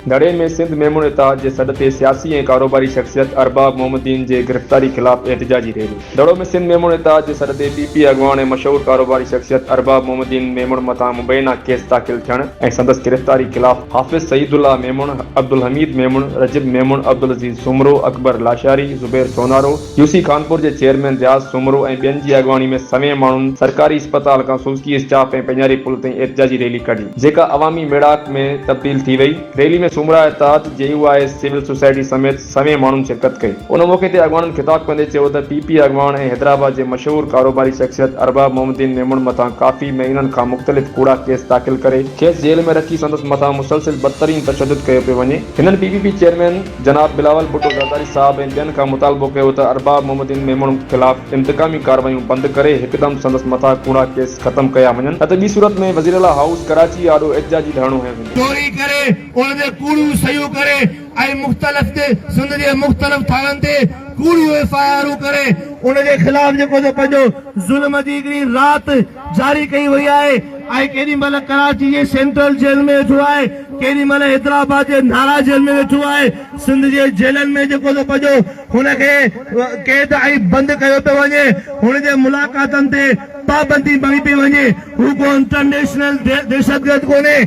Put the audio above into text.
धड़े में सिंध मेमून इत्तेहाद जे सॾ ते सियासी ऐं कारोबारी शख्सियत अरबाब मोहम्मदीन जे गिरफ़्तारी ख़िलाफ़ एहतिजाजी रैली। धड़ो में सिंध मेमून इत्तेहाद जे सॾ ते पीपी अॻवान ऐं मशहूर कारोबारी शख्सियत अरबाब मोहम्मदीन मेमून मथां मुबैना केस दाख़िल थियण ऐं संदसि गिरफ़्तारी ख़िलाफ़ हाफ़िज़ सईदुल्लाह मेमून, अब्दुल हमीद मेमून, रजिब मेमून, अब्दुल अज़ीज़ सुमरो, अकबर लाशारी, ज़ुबैर सोनारो, यूसी खानपुर जे चेयरमैन रियाज़ सुमरो ऐं ॿियनि जी अॻवानी में सवें माण्हुनि सरकारी अस्पताल खां सुज़की स्टाफ ऐं पंजारी पुल ताईं एहतिजाजी रैली कढी, जेका अवामी मेड़ाक में तब्दील थी वई। रैली में सुमरा इत्तेहाद, JUIS, सिविल सोसाइटी समेत सवें माण्हुनि शिरकत कई। उन मौक़े ते अॻवाननि ख़िताब कंदे चयो त पीपी अॻवान ऐं हैदराबाद जे मशहूर कारोबारी शख्सियत अरबाब मोहम्मदीन मेमून मथां काफ़ी महीननि खां मुख़्तलिफ़ कूड़ा केस दाख़िल करे खेसि जेल में रखी संदसि मथां मुसलसिल बदतरीन तशद्दुद कयो पियो वञे। हिननि PPP चेयरमैन जनाब बिलावल भुट्टो ज़रदारी साहब ऐं ॿियनि खां मुतालबो कयो त अरबाब मोहम्मदीन मेमून ख़िलाफ़ इंतकामी कार्रवाइयूं बंदि करे हिकदमि संदसि मथां कूड़ा केस ख़त्म कया वञनि, न त ॿी सूरत में वज़ीर आला हाउस कराची आॾो एहतिजाजी धरणो हंयो वेंदो। चोरी करे उनजे कूड़ू सयूं करे ऐं मुख़्तलिफ़ ते सिंध जे मुख़्तलिफ़ थारनि ते कूड़ियूं FIR करे उनजे ख़िलाफ़ जेको त पंहिंजो ज़ुल्म जी हिकिड़ी राति जारी कई वई आहे ऐं केॾी महिल कराची जे सेंट्रल जेल में वेठो आहे, केॾी महिल हैदराबाद जे नारा जेल में वेठो आहे। सिंध जे जेलनि में जेको त पंहिंजो हुनखे क़ैद ऐं बंदि कयो पियो वञे, हुनजे मुलाक़ातनि ते पाबंदी मणी पई वञे। हू को इंटरनेशनल दहशतगर्द कोन्हे।